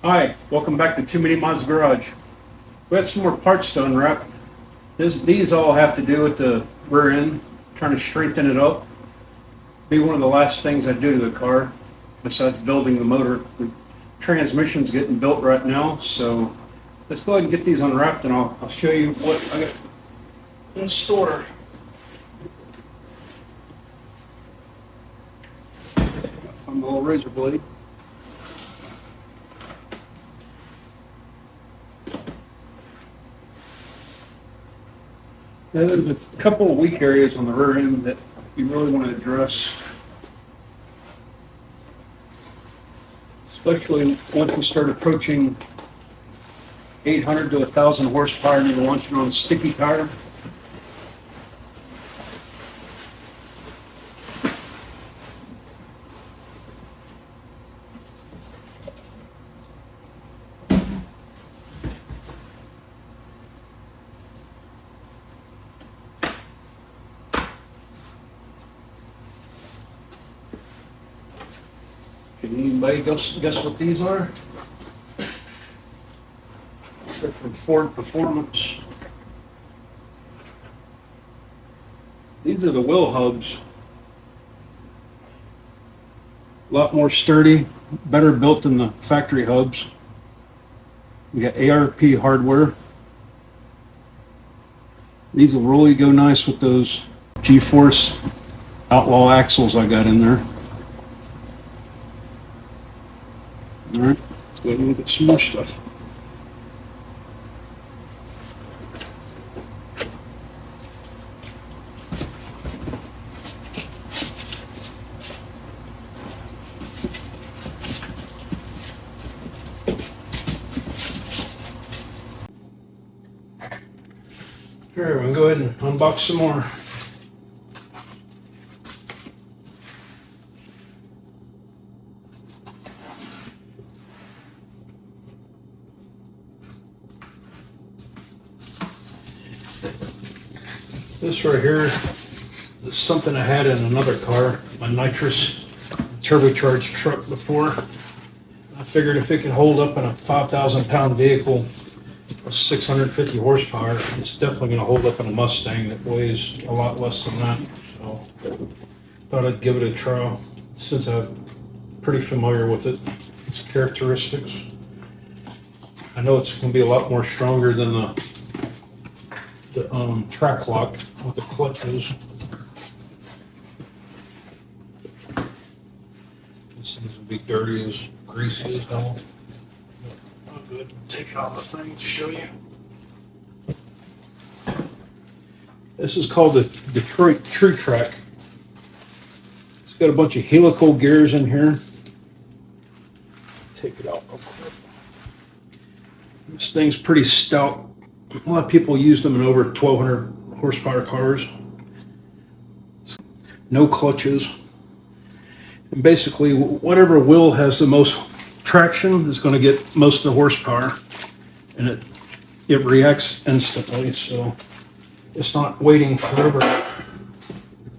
Hi, welcome back to Too Many Mods Garage. We had some more parts to unwrap. These all have to do with the rear end, trying to strengthen it up. Be one of the last things I do to the car, besides building the motor. The transmission's getting built right now, so let's go ahead and get these unwrapped and I'll show you what I got in store. Find the little razor blade. Now, there's a couple of weak areas on the rear end that you really want to address, especially once we start approaching 800 to 1,000 horsepower and you're launching on a sticky tire. Can anybody guess what these are? They're from Ford Performance. These are the wheel hubs. A lot more sturdy, better built than the factory hubs. We got ARP hardware. These will really go nice with those G-Force Outlaw axles I got in there. All right, let's go ahead and look at some more stuff. Here, we can go ahead and unbox some more. This right here is something I had in another car, my nitrous turbocharged truck before. I figured if it could hold up in a 5,000-pound vehicle with 650 horsepower, it's definitely going to hold up in a Mustang that weighs a lot less than that. So thought I'd give it a try since I'm pretty familiar with its characteristics. I know it's going to be a lot more stronger than the track lock with the clutches. This thing's gonna be dirty as greasy as hell. I'll go ahead and take out the thing to show you. This is called the Detroit TruTrac. It's got a bunch of helical gears in here. Take it out real quick. This thing's pretty stout. A lot of people use them in over 1,200 horsepower cars. No clutches. And basically, whatever wheel has the most traction is going to get most of the horsepower. And it reacts instantly, so it's not waiting forever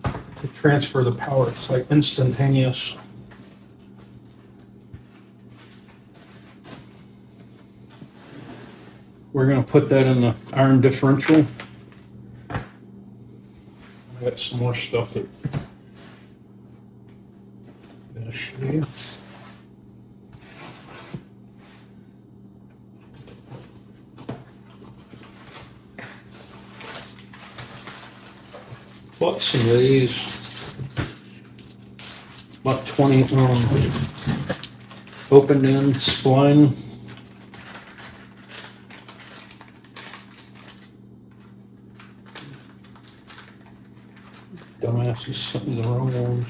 to transfer the power. It's like instantaneous. We're going to put that in the iron differential. I got some more stuff that I'm going to show you. Bought some of these. About 20 open end spline. Dumbass is sent me the wrong ones.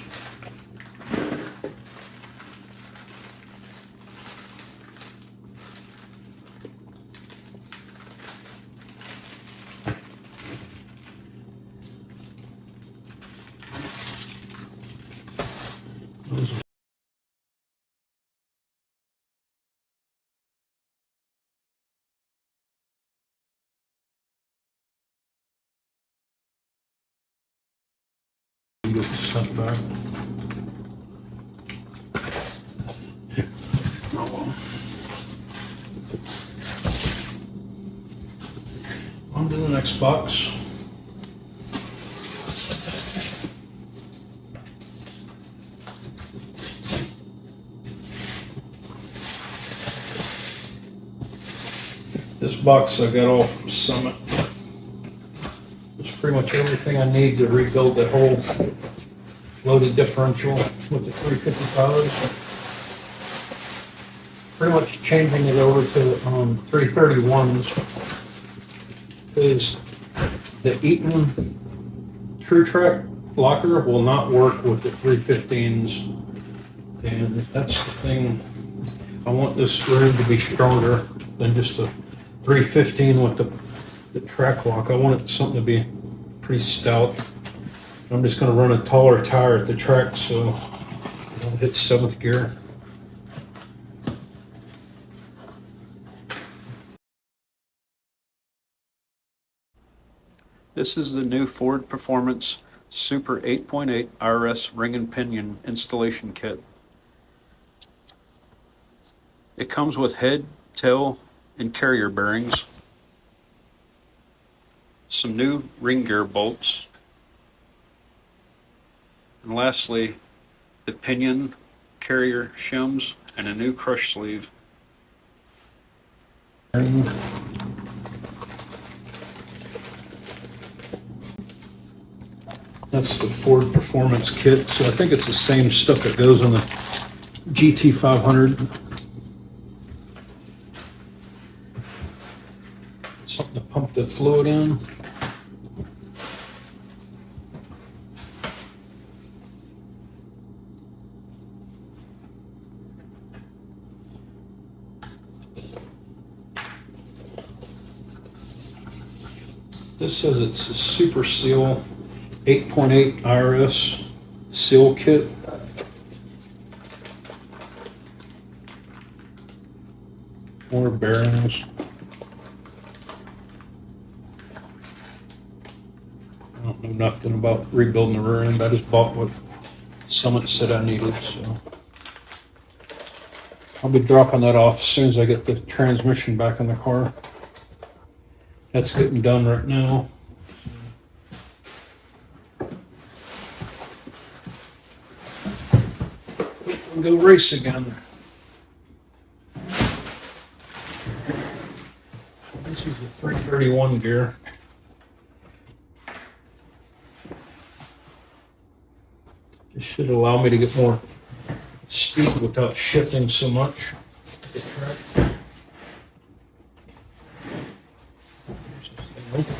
Get the stuff back. Oh, well. to the next box. This box I got all from Summit. It's pretty much everything I need to rebuild that whole loaded differential with the 350 Pretty much changing it over to 331s is the Eaton TruTrac locker will not work with the 315s, and that's the thing. I want this room to be stronger than just a 315 with the track lock. I want it something to be pretty stout. I'm just going to run a taller tire at the track so I don't hit 7th gear. This is the new Ford Performance Super 8.8 RS ring and pinion installation kit. It comes with head, tail, and carrier bearings, some new ring gear bolts, and lastly, the pinion carrier shims and a new crush sleeve. That's the Ford Performance kit, so I think it's the same stuff that goes on the GT 500. Something to pump the fluid in. This says it's a Super Seal 8.8 IRS seal kit. More bearings. I don't know nothing about rebuilding the rear end. I just bought what Summit said I needed, so I'll be dropping that off as soon as I get the transmission back in the car. That's getting done right now. We'll go race again. This is the 331 gear. This should allow me to get more speed without shifting so much. The track. There we go.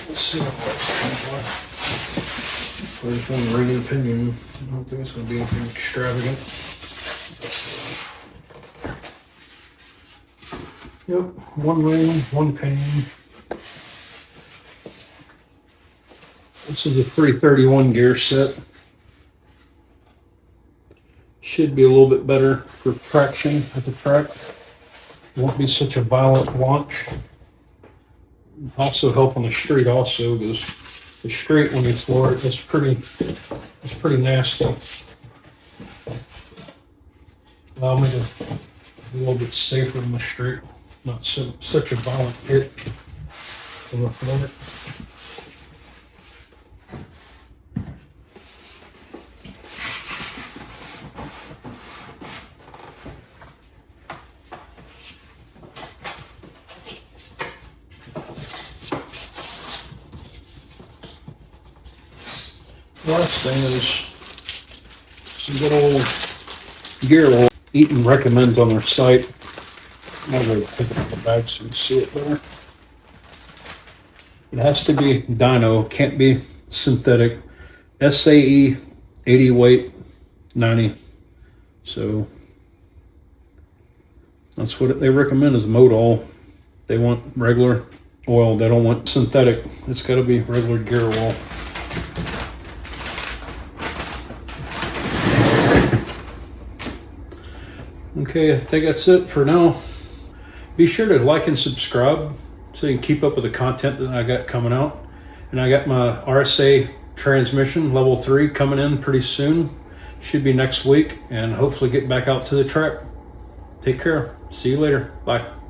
Let's see what that's going to be. There's one ring and pinion. I don't think it's going to be anything extravagant. Yep, one ring, one pinion. This is a 331 gear set. Should be a little bit better for traction at the track. Won't be such a violent launch. Also help on the street also, because the street when you floor it, it's pretty nasty. Allow me to be a little bit safer on the street. Not such a violent hit on the floor. The last thing is some good old gear oil. Eaton recommends on their site. I'm going to take it out the bag so you can see it better. It has to be dyno, can't be synthetic. SAE 80 weight 90. So that's what they recommend is motor oil. They want regular oil. They don't want synthetic. It's got to be regular gear oil. Okay, I think that's it for now. Be sure to like and subscribe so you can keep up with the content that I got coming out. And I got my RSA transmission level 3 coming in pretty soon. Should be next week, and hopefully get back out to the track. Take care. See you later. Bye.